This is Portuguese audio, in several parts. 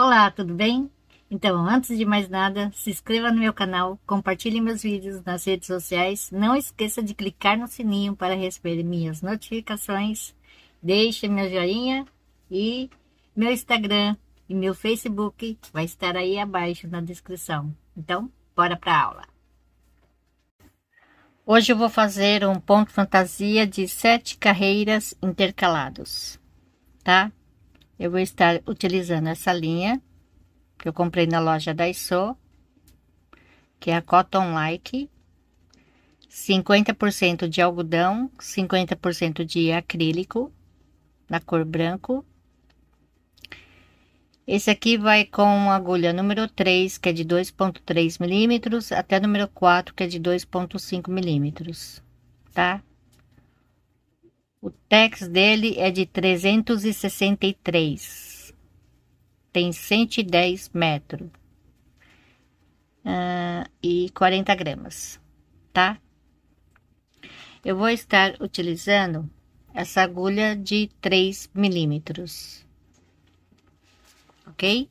Olá, tudo bem? Então, antes de mais nada, se inscreva no meu canal, compartilhe meus vídeos nas redes sociais, não esqueça de clicar no sininho para receber minhas notificações, deixe meu joinha e meu Instagram e meu Facebook vai estar aí abaixo na descrição. Então, bora para a aula. Hoje eu vou fazer um ponto fantasia de 7 carreiras intercalados, tá? Eu vou estar utilizando essa linha que eu comprei na loja Daiso, que é a Cotton Like, 50% de algodão, 50% de acrílico, na cor branco. Esse aqui vai com agulha número 3, que é de 2,3 milímetros, até número 4, que é de 2,5 milímetros, tá? O tex dele é de 363, tem 110 metros, e 40 gramas, tá? Eu vou estar utilizando essa agulha de 3 milímetros, ok?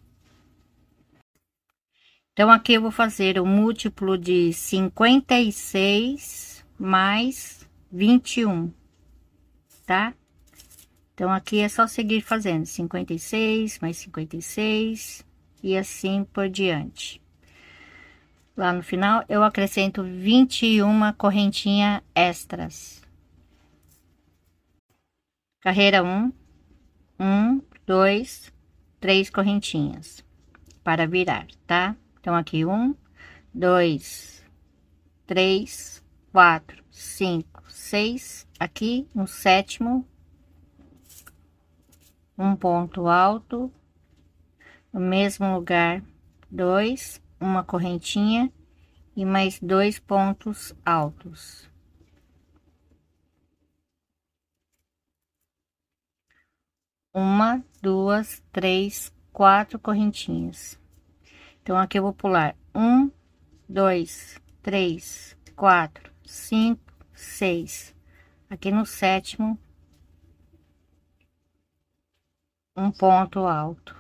Então, aqui eu vou fazer o múltiplo de 56 mais 21, tá? Então, aqui é só seguir fazendo 56 mais 56 e assim por diante. Lá no final, eu acrescento 21 correntinhas extras. Carreira 1, 2, 3 correntinhas para virar, tá? Então, aqui 1, 2, 3, 4, 5, 6. Aqui no sétimo, um ponto alto, no mesmo lugar, 2, uma correntinha e mais 2 pontos altos. Uma, duas, três, 4 correntinhas. Então, aqui eu vou pular 1, 2, 3, 4, 5, 6. Aqui no sétimo, um ponto alto.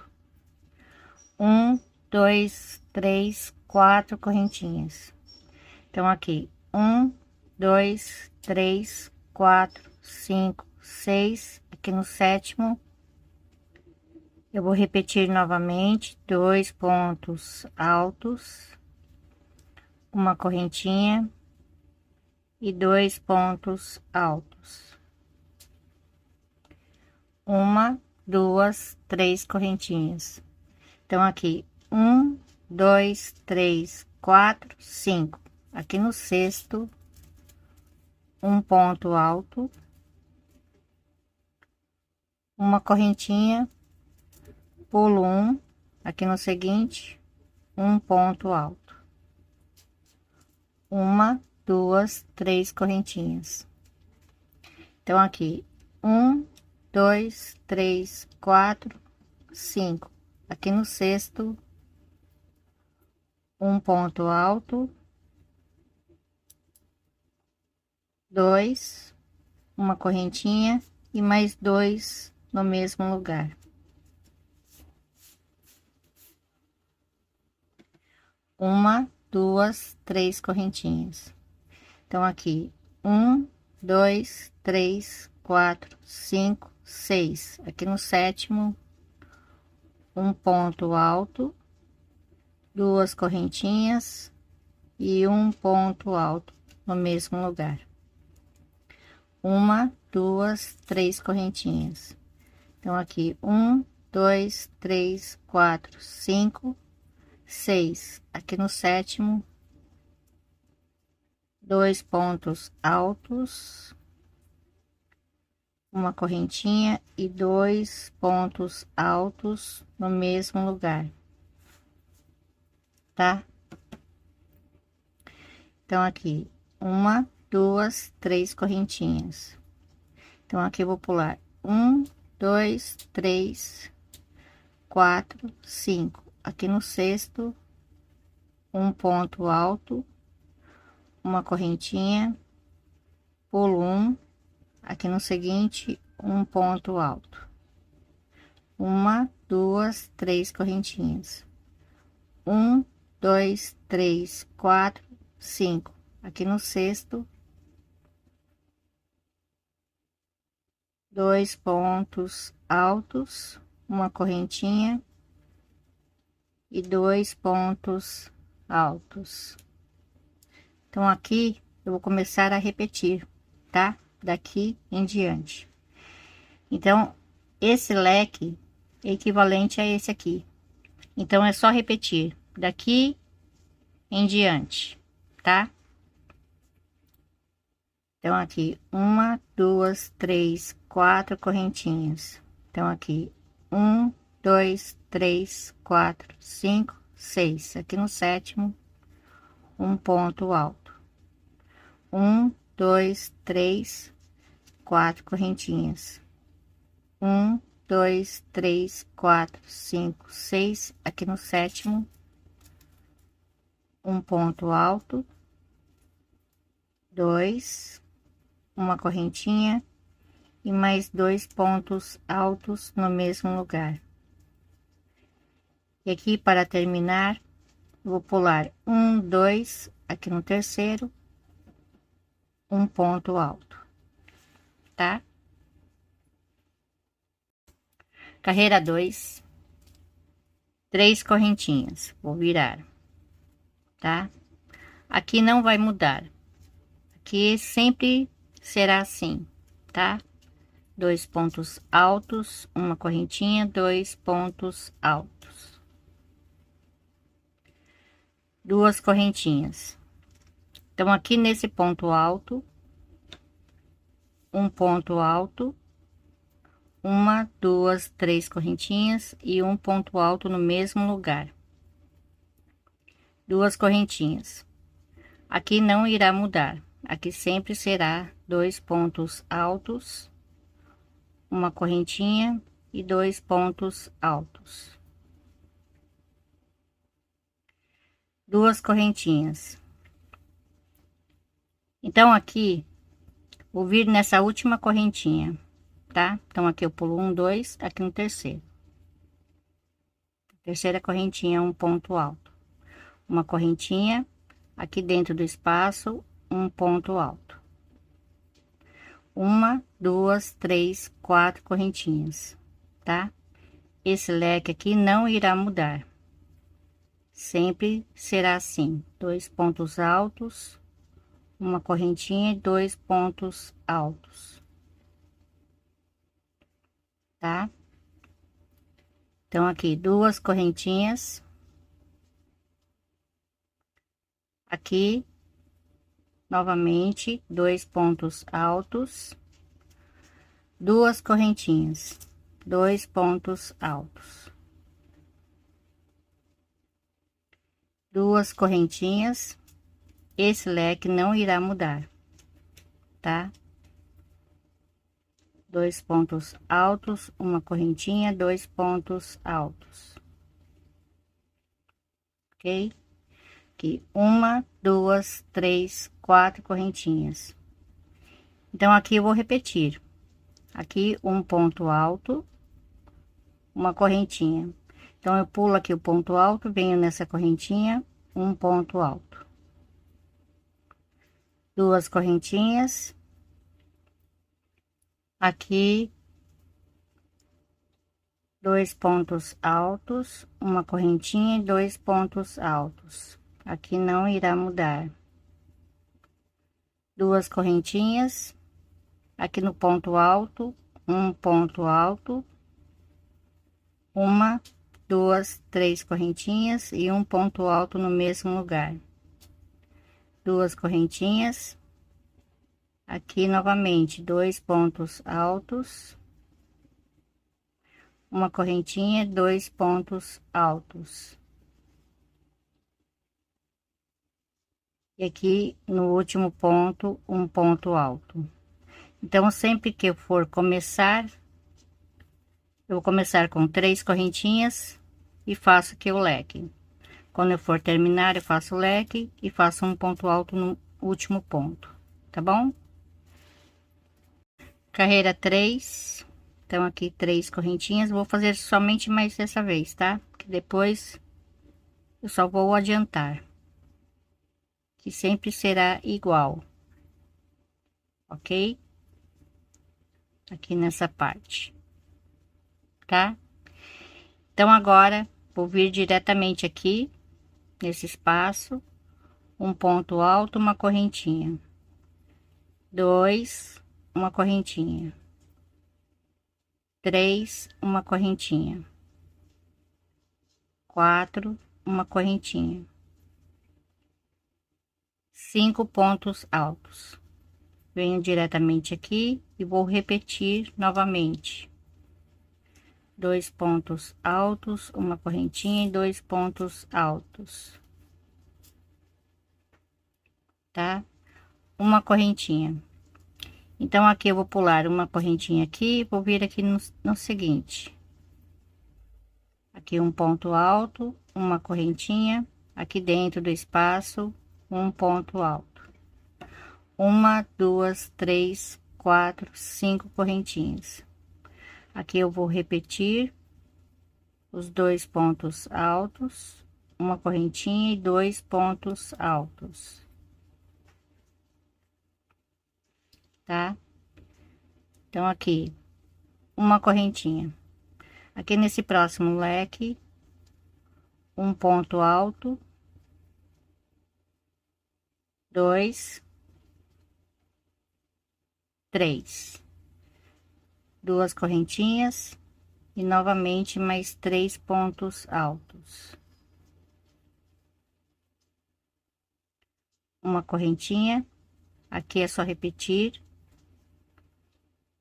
1, 2, 3, 4 correntinhas. Então, aqui 1, 2, 3, 4, 5, 6. Aqui no sétimo, eu vou repetir novamente 2 pontos altos, uma correntinha e 2 pontos altos. Uma, duas, 3 correntinhas. Então, aqui 1, 2, 3, 4, 5. Aqui no sexto, um ponto alto, uma correntinha, pulo um. Aqui no seguinte, um ponto alto, uma, duas, 3 correntinhas. Então, aqui 1, 2, 3, 4, 5. Aqui no sexto, um ponto alto, 2, uma correntinha e mais 2 no mesmo lugar. Uma, duas, 3 correntinhas. Então, aqui 1, 2, 3, 4, 5, 6. Aqui no sétimo, um ponto alto, duas correntinhas e um ponto alto no mesmo lugar. Uma, duas, 3 correntinhas. Então, aqui 1, 2, 3, 4, 5, 6. Aqui no sétimo, 2 pontos altos, uma correntinha e 2 pontos altos no mesmo lugar, tá? Então, aqui uma, duas, 3 correntinhas. Então, aqui eu vou pular 1, 2, 3, 4, 5. Aqui no sexto, um ponto alto, uma correntinha, pulo um. Aqui no seguinte, um ponto alto, uma, duas, três correntinhas, um, dois, três, quatro, cinco. Aqui no sexto, dois pontos altos, uma correntinha e dois pontos altos. Então aqui eu vou começar a repetir, tá? Daqui em diante. Então esse leque é equivalente a esse aqui. Então é só repetir daqui em diante, tá? Então aqui uma, duas, três, quatro correntinhas. Então aqui um, dois, três, quatro, cinco, seis. Aqui no sétimo, um ponto alto. Um, dois, três, quatro correntinhas. Um, dois, três, quatro, cinco, seis. Aqui no sétimo, um ponto alto. Dois, uma correntinha e mais dois pontos altos no mesmo lugar. E aqui para terminar, vou pular um, dois, aqui no terceiro, um ponto alto, tá? Carreira 2, três correntinhas, vou virar, tá? Aqui não vai mudar, aqui sempre será assim, tá? Dois pontos altos, uma correntinha, dois pontos altos, duas correntinhas. Então aqui nesse ponto alto, um ponto alto, uma, duas, três correntinhas e um ponto alto no mesmo lugar, duas correntinhas. Aqui não irá mudar, aqui sempre será dois pontos altos, uma correntinha e dois pontos altos, duas correntinhas. Então aqui vou vir nessa última correntinha, tá? Então aqui eu pulo um, dois, aqui no terceiro, terceira correntinha, um ponto alto, uma correntinha aqui dentro do espaço, um ponto alto, uma, duas, três, quatro correntinhas, tá? Esse leque aqui não irá mudar, sempre será assim, dois pontos altos, uma correntinha e dois pontos altos, tá? Então aqui duas correntinhas, aqui novamente dois pontos altos, duas correntinhas, dois pontos altos, duas correntinhas. Esse leque não irá mudar, tá? Dois pontos altos, uma correntinha, dois pontos altos, ok? Aqui uma, duas, três, quatro correntinhas. Então aqui eu vou repetir, aqui um ponto alto, uma correntinha. Então eu pulo aqui o ponto alto, venho nessa correntinha, um ponto alto, duas correntinhas, aqui dois pontos altos, uma correntinha e dois pontos altos. Aqui não irá mudar, duas correntinhas, aqui no ponto alto, um ponto alto, uma, duas, três correntinhas e um ponto alto no mesmo lugar, duas correntinhas, aqui novamente dois pontos altos, uma correntinha, dois pontos altos, e aqui no último ponto um ponto alto. Então sempre que eu for começar, eu vou começar com três correntinhas e faço aqui o leque. Quando eu for terminar, eu faço o leque e faço um ponto alto no último ponto, tá bom? Carreira 3, Então, aqui 3 correntinhas, vou fazer somente mais dessa vez, tá? Porque depois eu só vou adiantar, que sempre será igual, ok? Aqui nessa parte, tá? Então, agora, vou vir diretamente aqui, nesse espaço, um ponto alto, uma correntinha. 2, uma correntinha. 3, uma correntinha. 4, uma correntinha. 5 pontos altos. Venho diretamente aqui e vou repetir novamente. 2 pontos altos, uma correntinha e 2 pontos altos, tá? Uma correntinha. Então, aqui eu vou pular uma correntinha aqui, vou vir aqui no seguinte. Aqui um ponto alto, uma correntinha, aqui dentro do espaço, um ponto alto. 1, 2, 3, 4, 5 correntinhas. Aqui eu vou repetir os 2 pontos altos, uma correntinha e 2 pontos altos, tá? Então, aqui, uma correntinha. Aqui nesse próximo leque, um ponto alto, 2, 3, 2 correntinhas e novamente mais 3 pontos altos, uma correntinha. Aqui é só repetir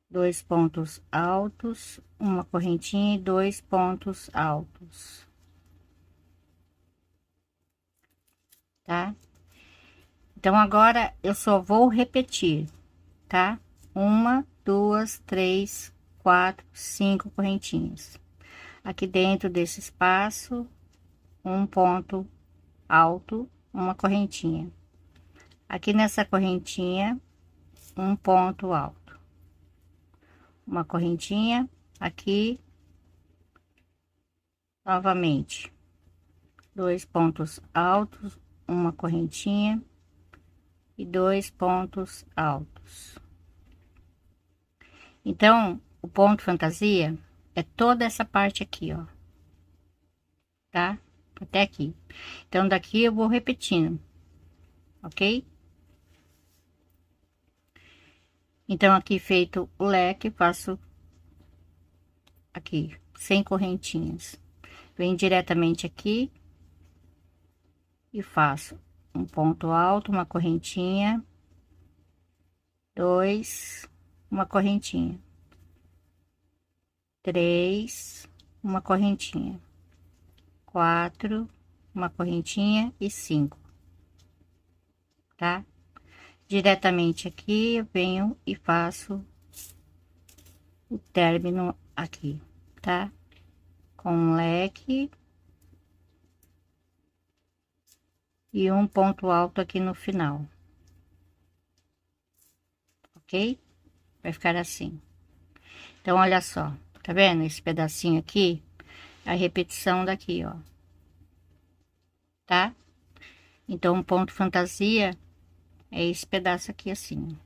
2 pontos altos, uma correntinha e 2 pontos altos, tá? Então, agora eu só vou repetir, tá? 1, 2, 3, 4, 5 correntinhas. Aqui dentro desse espaço, um ponto alto, uma correntinha. Aqui nessa correntinha, um ponto alto, uma correntinha. Aqui, novamente, 2 pontos altos, uma correntinha e 2 pontos altos. Então, o ponto fantasia é toda essa parte aqui, ó, tá? Até aqui. Então, daqui eu vou repetindo, ok? Então, aqui feito o leque, faço aqui 100 correntinhas. Venho diretamente aqui e faço um ponto alto, uma correntinha, 2, uma correntinha, 3, uma correntinha, 4, uma correntinha e 5, tá? Diretamente aqui eu venho e faço o término aqui, tá? Com um leque e um ponto alto aqui no final, ok? Vai ficar assim. Então, olha só, tá vendo esse pedacinho aqui? A repetição daqui, ó, tá? Então, um ponto fantasia é esse pedaço aqui assim,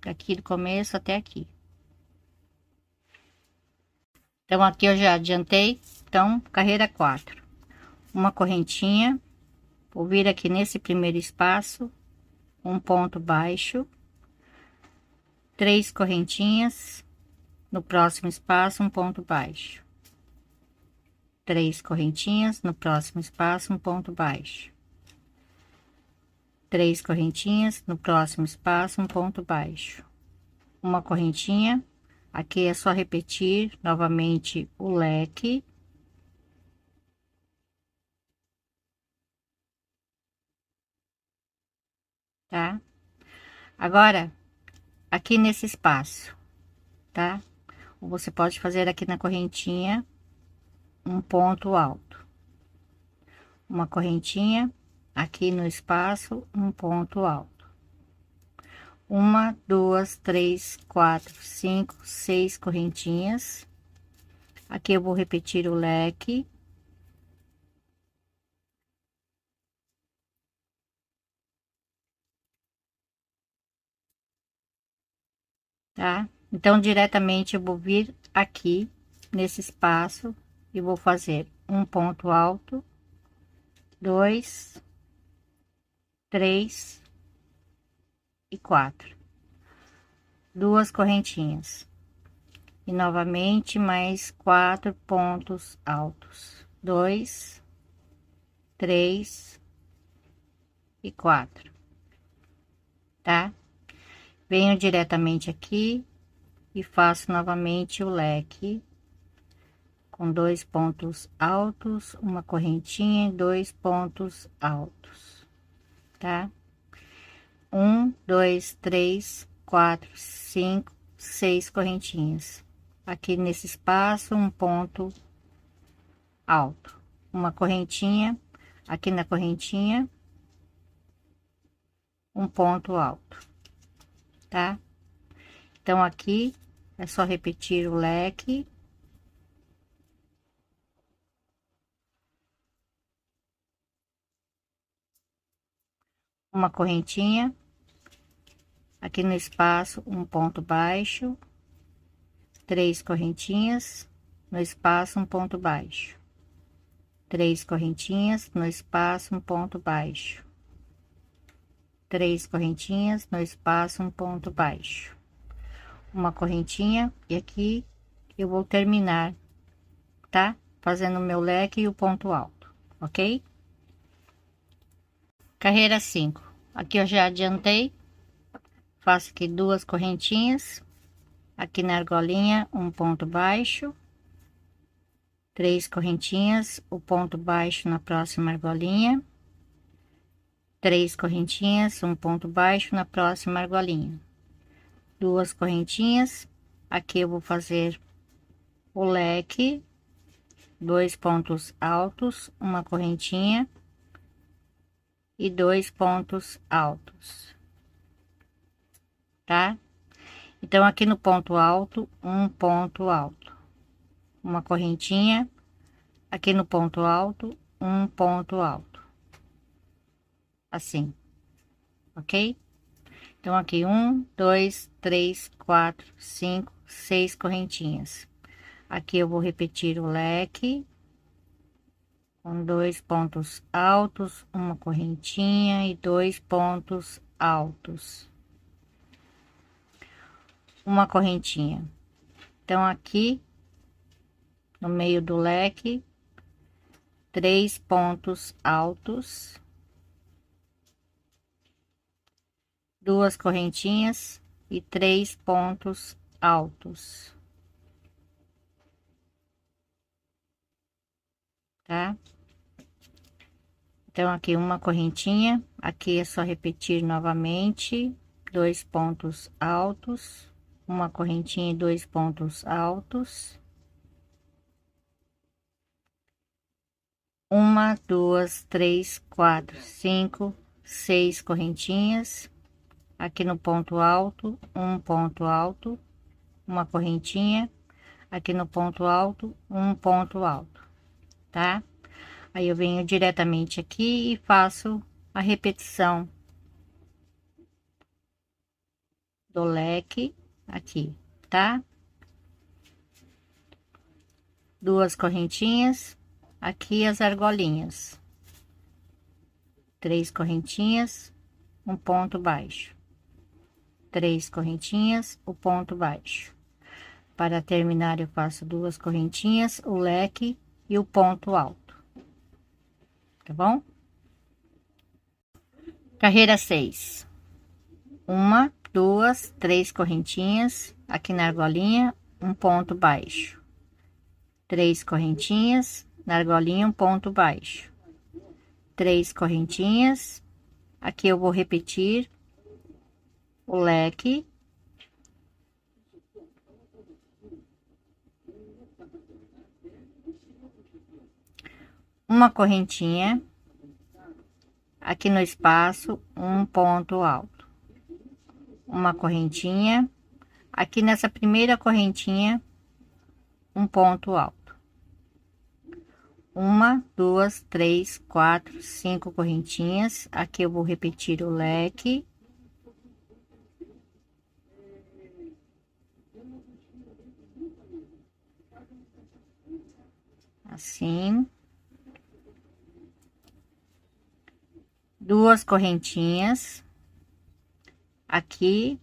daqui do começo até aqui. Então, aqui eu já adiantei. Então, carreira 4, uma correntinha, vou vir aqui nesse primeiro espaço, um ponto baixo, 3 correntinhas, no próximo espaço, um ponto baixo, 3 correntinhas, no próximo espaço, um ponto baixo, 3 correntinhas, no próximo espaço, um ponto baixo, uma correntinha. Aqui é só repetir novamente o leque, tá? Agora, aqui nesse espaço, tá? Você pode fazer aqui na correntinha um ponto alto, uma correntinha, aqui no espaço, um ponto alto. 1, 2, 3, 4, 5, 6 correntinhas, Aqui eu vou repetir o leque. Tá? Então, diretamente eu vou vir aqui nesse espaço e vou fazer um ponto alto, 2, 3 e 4, duas correntinhas e novamente mais 4 pontos altos, 2, 3 e 4, tá? Venho diretamente aqui e faço novamente o leque com 2 pontos altos, uma correntinha e 2 pontos altos, tá? 1, 2, 3, 4, 5, 6 correntinhas. Aqui nesse espaço, um ponto alto, uma correntinha, aqui na correntinha, um ponto alto, tá? Então, aqui é só repetir o leque. Uma correntinha, aqui no espaço, um ponto baixo, 3 correntinhas, no espaço, um ponto baixo, 3 correntinhas, no espaço, um ponto baixo, 3 correntinhas, no espaço, um ponto baixo, uma correntinha, e aqui eu vou terminar, tá? Fazendo o meu leque e o ponto alto, ok? Carreira 5. Aqui eu já adiantei, faço aqui 2 correntinhas, aqui na argolinha, um ponto baixo, 3 correntinhas, o ponto baixo na próxima argolinha, 3 correntinhas, um ponto baixo na próxima argolinha, 2 correntinhas, aqui eu vou fazer o leque, 2 pontos altos, uma correntinha e 2 pontos altos, tá? Então, aqui no ponto alto, um ponto alto, uma correntinha, aqui no ponto alto, um ponto alto, assim, ok? Então, aqui 1, 2, 3, 4, 5, 6 correntinhas. Aqui eu vou repetir o leque com 2 pontos altos, uma correntinha e 2 pontos altos, uma correntinha. Então, aqui no meio do leque, 3 pontos altos, 2 correntinhas e 3 pontos altos, tá? Então, aqui uma correntinha, aqui é só repetir novamente, 2 pontos altos, uma correntinha e 2 pontos altos, uma, duas, três, 4, 5, 6 correntinhas, aqui no ponto alto, um ponto alto, uma correntinha, aqui no ponto alto, um ponto alto, tá? Aí eu venho diretamente aqui e faço a repetição do leque aqui, tá? 2 correntinhas, aqui as argolinhas, 3 correntinhas, um ponto baixo, 3 correntinhas, o ponto baixo. Para terminar, eu faço 2 correntinhas, o leque e o ponto alto, tá bom? Carreira 6. 1, 2, 3 correntinhas, aqui na argolinha, um ponto baixo, 3 correntinhas, na argolinha, um ponto baixo, 3 correntinhas, aqui eu vou repetir o leque, uma correntinha, aqui no espaço, um ponto alto, uma correntinha, aqui nessa primeira correntinha, um ponto alto, uma, duas, três, quatro, cinco correntinhas. Aqui eu vou repetir o leque. Assim. Duas correntinhas. Aqui,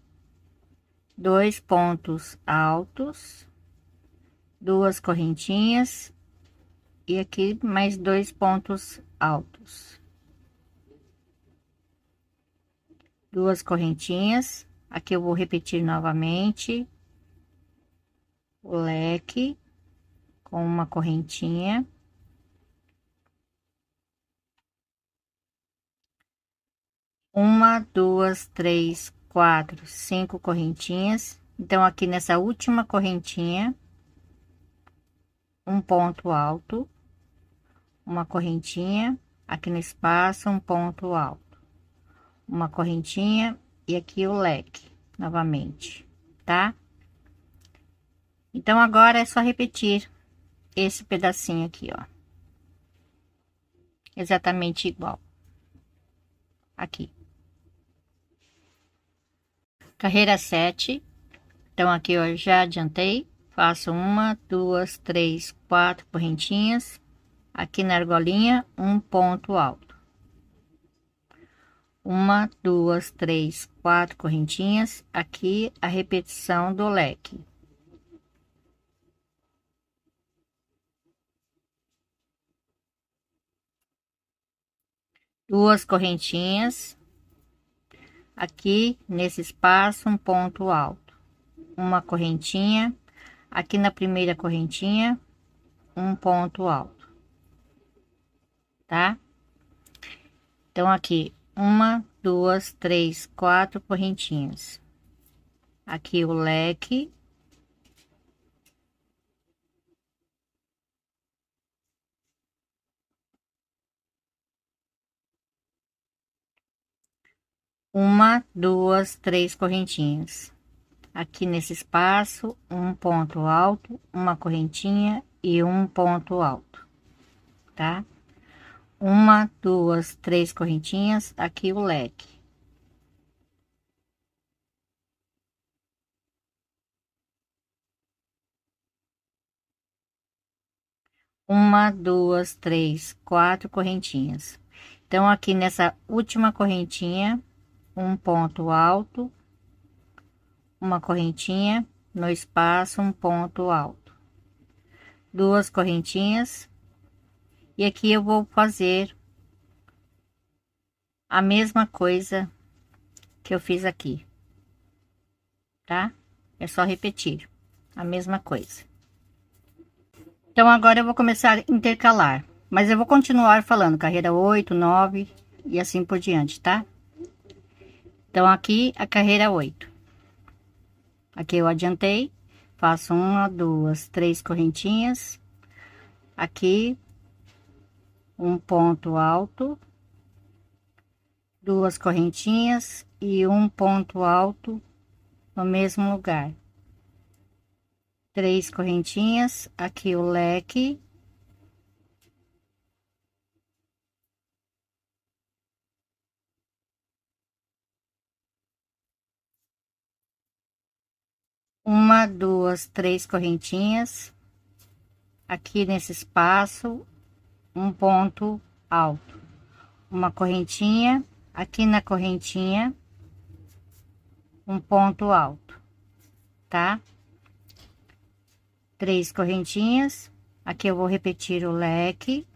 dois pontos altos, duas correntinhas e aqui mais dois pontos altos, duas correntinhas. Aqui eu vou repetir novamente o leque com uma correntinha, uma, duas, três, quatro, cinco correntinhas. Então aqui nessa última correntinha, um ponto alto, uma correntinha, aqui no espaço um ponto alto, uma correntinha e aqui o leque novamente, tá? Então agora é só repetir esse pedacinho aqui, ó, exatamente igual aqui. Carreira 7. Então aqui eu já adiantei, faço uma, duas, três, quatro correntinhas. Aqui na argolinha, um ponto alto. Uma, duas, três, quatro correntinhas. Aqui a repetição do leque. Duas correntinhas. Aqui nesse espaço, um ponto alto. Uma correntinha. Aqui na primeira correntinha, um ponto alto. Tá? Então, aqui, uma, duas, três, quatro correntinhas. Aqui o leque. Uma, duas, três correntinhas. Aqui nesse espaço, um ponto alto, uma correntinha e um ponto alto, tá? Uma, duas, três correntinhas, aqui o leque. Uma, duas, três, quatro correntinhas. Então, aqui nessa última correntinha, um ponto alto, uma correntinha, no espaço, um ponto alto. Duas correntinhas. E aqui eu vou fazer a mesma coisa que eu fiz aqui, tá? É só repetir a mesma coisa. Então, agora eu vou começar a intercalar, mas eu vou continuar falando carreira 8, 9 e assim por diante, tá? Então, aqui a carreira 8. Aqui eu adiantei, faço uma, duas, três correntinhas. Aqui, um ponto alto, duas correntinhas e um ponto alto no mesmo lugar. Três correntinhas, aqui o leque. Uma, duas, três correntinhas. Aqui nesse espaço, um ponto alto. Uma correntinha, aqui na correntinha, um ponto alto, tá? Três correntinhas, aqui eu vou repetir o leque.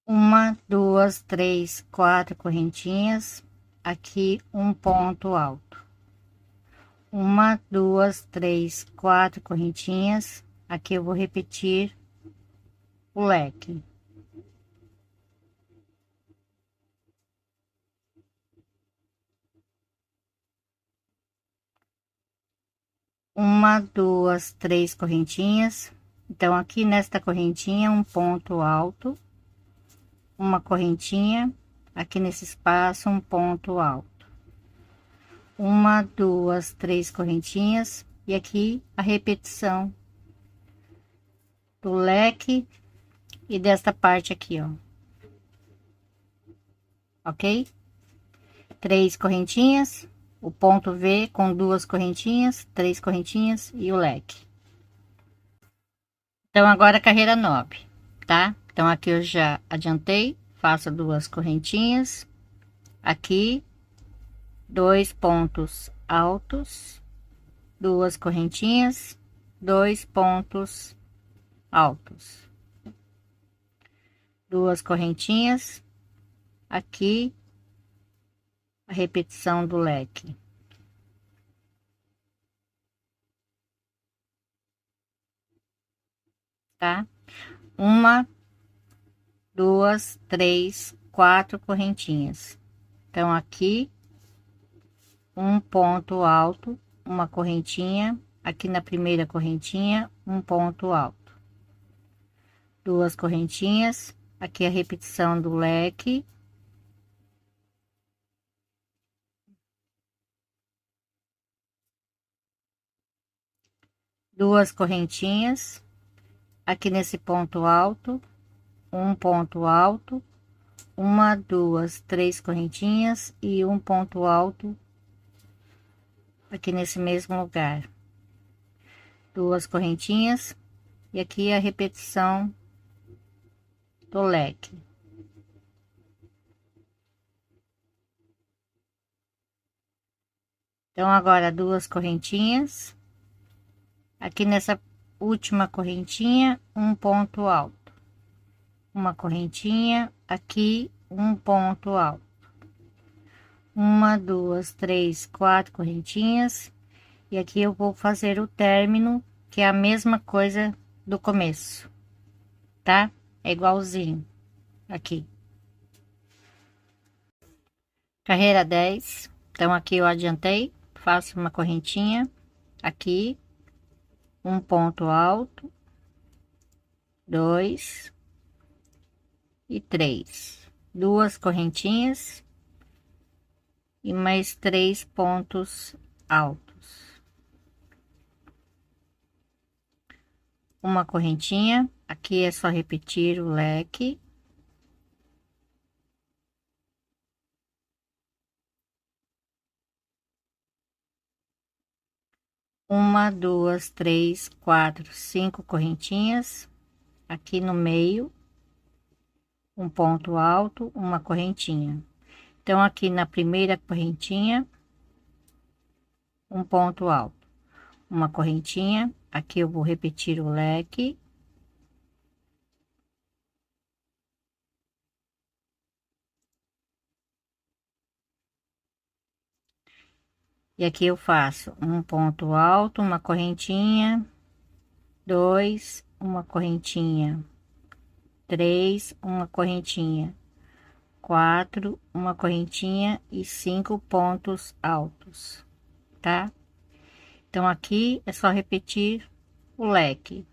Uma, duas, três, quatro correntinhas, aqui um ponto alto. Uma, duas, três, quatro correntinhas, aqui eu vou repetir o leque. Uma, duas, três correntinhas. Então, aqui nesta correntinha, um ponto alto, uma correntinha, aqui nesse espaço, um ponto alto. uma, duas, três correntinhas, e aqui a repetição do leque e desta parte aqui, ó. Ok? Três correntinhas, o ponto V com duas correntinhas, três correntinhas e o leque. Então, agora a carreira 9, tá? Então, aqui eu já adiantei, faço duas correntinhas, aqui, dois pontos altos, duas correntinhas, dois pontos altos, duas correntinhas, aqui, a repetição do leque. Tá? Uma, duas, três, quatro correntinhas. Então, aqui, um ponto alto, uma correntinha, aqui na primeira correntinha, um ponto alto. Duas correntinhas, aqui a repetição do leque. Duas correntinhas, aqui nesse ponto alto, um ponto alto, uma, duas, três correntinhas e um ponto alto aqui nesse mesmo lugar. Duas correntinhas e aqui a repetição do leque. Então, agora duas correntinhas, aqui nessa última correntinha, um ponto alto, uma correntinha, aqui um ponto alto, uma, duas, três, quatro correntinhas, e aqui eu vou fazer o término, que é a mesma coisa do começo, tá? É igualzinho aqui. Carreira 10, então aqui eu adiantei, faço uma correntinha, aqui, um ponto alto, dois e três, duas correntinhas e mais três pontos altos, uma correntinha, aqui é só repetir o leque, uma, duas, três, quatro, cinco correntinhas, aqui no meio, um ponto alto, uma correntinha. Então, aqui na primeira correntinha, um ponto alto, uma correntinha, aqui eu vou repetir o leque, e aqui eu faço um ponto alto, uma correntinha, dois, uma correntinha, três, uma correntinha, quatro, uma correntinha e cinco pontos altos, tá? Então, aqui é só repetir o leque.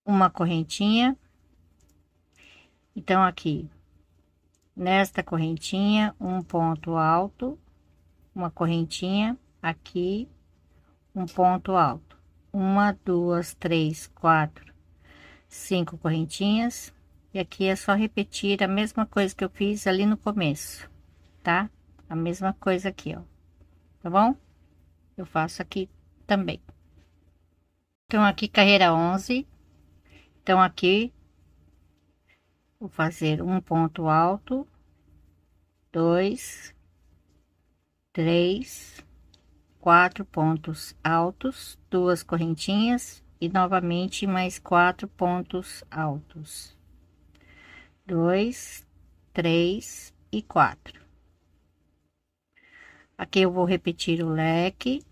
Uma correntinha. Então, aqui, nesta correntinha, um ponto alto, uma correntinha, aqui, um ponto alto. Uma, duas, três, quatro, cinco correntinhas. E aqui é só repetir a mesma coisa que eu fiz ali no começo, tá? A mesma coisa aqui, ó. Tá bom? Eu faço aqui também. Então, aqui, carreira 11. Então, aqui, vou fazer um ponto alto, dois, três, quatro pontos altos, duas correntinhas e novamente mais quatro pontos altos, dois, três e quatro. Aqui eu vou repetir o leque,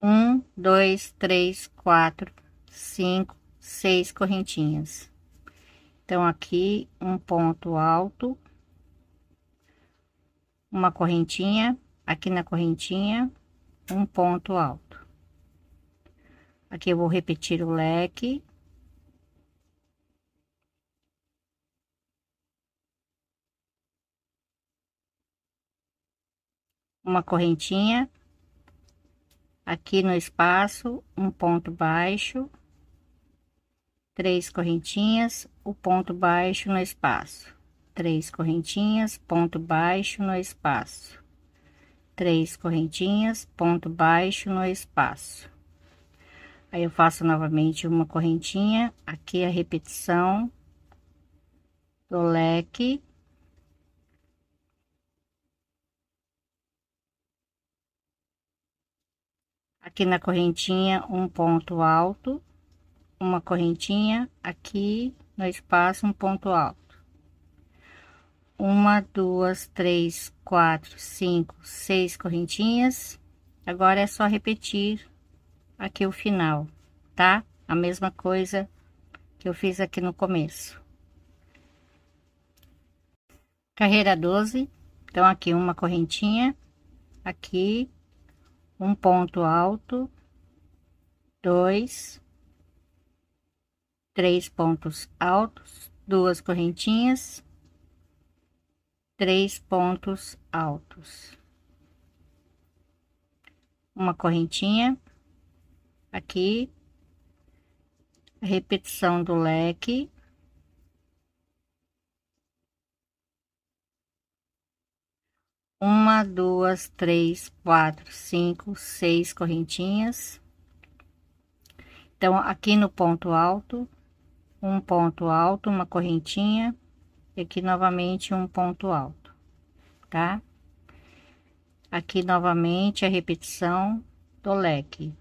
um, dois, três, quatro, cinco, seis correntinhas. Então, aqui um ponto alto, uma correntinha, aqui na correntinha, um ponto alto. Aqui eu vou repetir o leque. Uma correntinha. Aqui no espaço, um ponto baixo. 3 correntinhas, o ponto baixo no espaço. 3 correntinhas, ponto baixo no espaço. 3 correntinhas, ponto baixo no espaço. Aí eu faço novamente uma correntinha, aqui a repetição do leque. Aqui na correntinha, um ponto alto, uma correntinha, aqui no espaço, um ponto alto. Uma, duas, três, quatro, cinco, 6 correntinhas. Agora é só repetir aqui o final, tá? A mesma coisa que eu fiz aqui no começo. Carreira 12, então aqui uma correntinha, aqui um ponto alto, 2, 3 pontos altos, 2 correntinhas, 3 pontos altos, uma correntinha, aqui a repetição do leque. Uma, duas, três, quatro, cinco, 6 correntinhas. Então, aqui no ponto alto, um ponto alto, uma correntinha, e aqui novamente um ponto alto, tá? Aqui novamente a repetição do leque.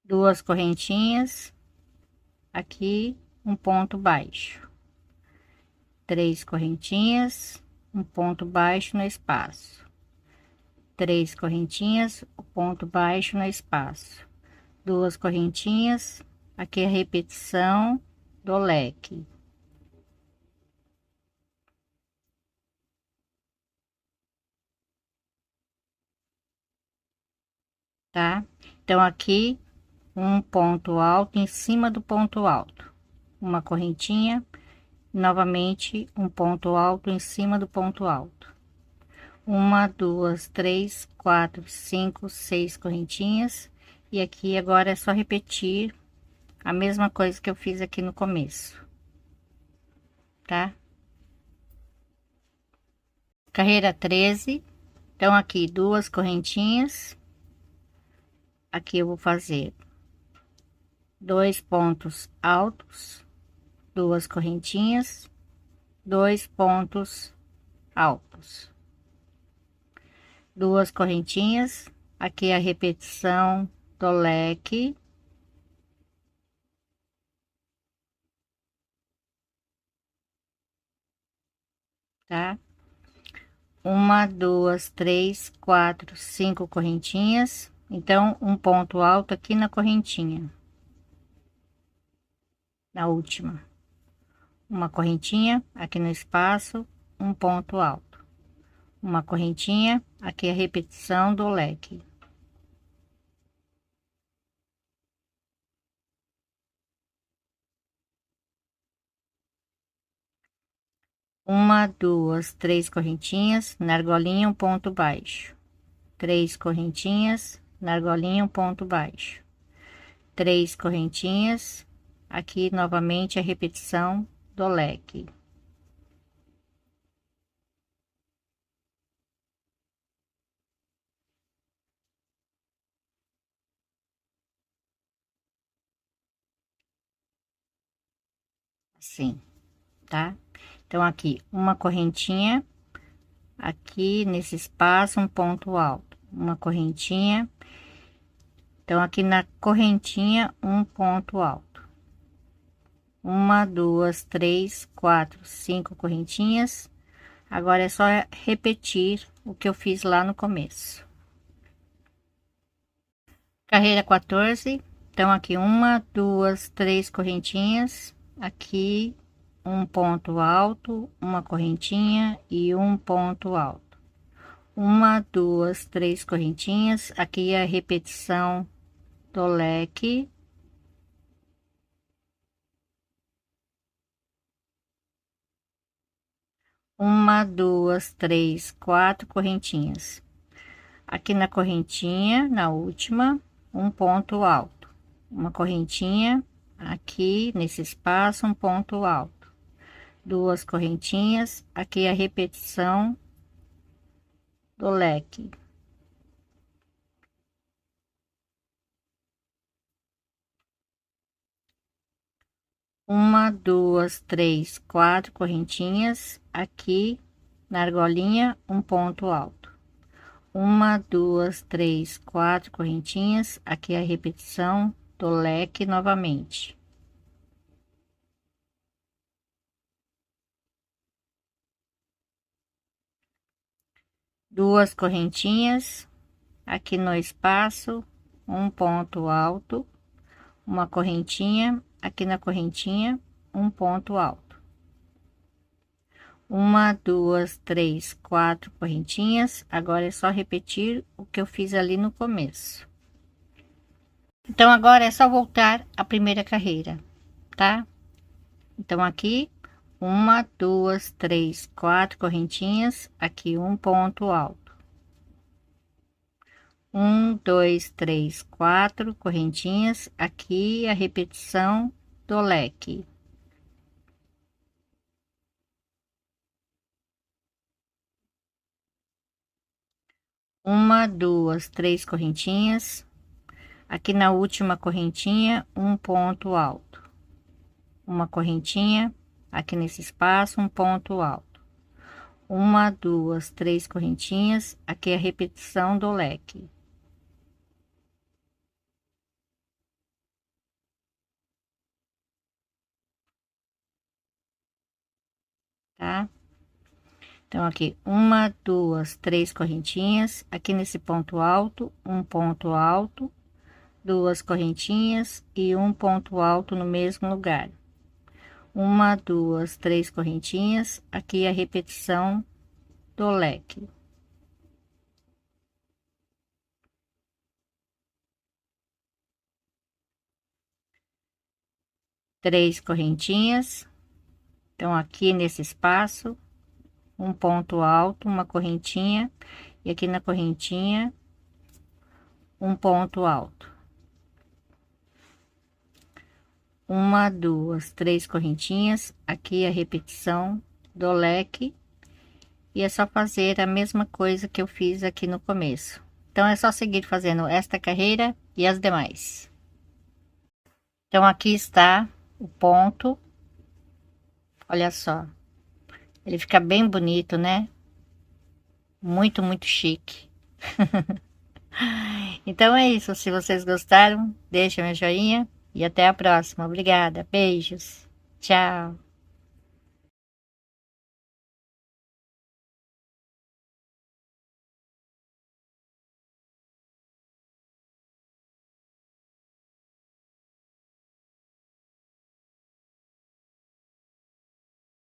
Duas correntinhas, aqui um ponto baixo. 3 correntinhas, um ponto baixo no espaço. 3 correntinhas, o ponto baixo no espaço. 2 correntinhas, aqui a repetição do leque. Tá? Então, aqui um ponto alto em cima do ponto alto, uma correntinha, novamente um ponto alto em cima do ponto alto. Uma, duas, três, quatro, cinco, 6 correntinhas. E aqui agora é só repetir a mesma coisa que eu fiz aqui no começo, tá? Carreira 13, então aqui duas correntinhas, aqui eu vou fazer 2 pontos altos, 2 correntinhas, 2 pontos altos, 2 correntinhas, aqui a repetição do leque. Tá? Uma, duas, três, quatro, 5 correntinhas. Então, um ponto alto aqui na correntinha. Na última. Uma correntinha aqui no espaço, um ponto alto. Uma correntinha, aqui a repetição do leque. Uma, duas, 3 correntinhas, na argolinha um ponto baixo. 3 correntinhas, na argolinha um ponto baixo. 3 correntinhas, aqui novamente a repetição do leque. Assim, tá? Então, aqui uma correntinha, aqui nesse espaço, um ponto alto, uma correntinha. Então, aqui na correntinha, um ponto alto. Uma, duas, três, quatro, 5 correntinhas. Agora é só repetir o que eu fiz lá no começo. Carreira 14. Então, aqui uma, duas, 3 correntinhas, aqui um ponto alto, uma correntinha e um ponto alto. Uma, duas, três correntinhas. Aqui é a repetição do leque. Uma, duas, três, quatro correntinhas. Aqui na correntinha, na última, um ponto alto. Uma correntinha, aqui nesse espaço, um ponto alto. Duas correntinhas, aqui é a repetição do leque. Uma, duas, três, quatro correntinhas, aqui na argolinha, um ponto alto. Uma, duas, três, quatro correntinhas, aqui é a repetição do leque novamente. Duas correntinhas, aqui no espaço, um ponto alto, uma correntinha, aqui na correntinha, um ponto alto. Uma, duas, três, quatro correntinhas. Agora é só repetir o que eu fiz ali no começo. Então agora é só voltar à primeira carreira, tá? Então aqui, uma, duas, três, quatro correntinhas, aqui um ponto alto. Um, dois, três, quatro correntinhas, aqui a repetição do leque. Uma, duas, três correntinhas, aqui na última correntinha, um ponto alto. Uma correntinha, aqui nesse espaço, um ponto alto. Uma, duas, três correntinhas, aqui a repetição do leque. Tá? Então, aqui, uma, duas, três correntinhas, aqui nesse ponto alto, um ponto alto, duas correntinhas e um ponto alto no mesmo lugar. Uma, duas, três correntinhas, aqui a repetição do leque. Três correntinhas, então aqui nesse espaço, um ponto alto, uma correntinha, e aqui na correntinha, um ponto alto. Uma, duas, três correntinhas, aqui a repetição do leque, e é só fazer a mesma coisa que eu fiz aqui no começo. Então é só seguir fazendo esta carreira e as demais. Então aqui está o ponto, olha só, ele fica bem bonito, né? Muito, muito chique. Então é isso, se vocês gostaram, deixa meu joinha e até a próxima. Obrigada, beijos, tchau.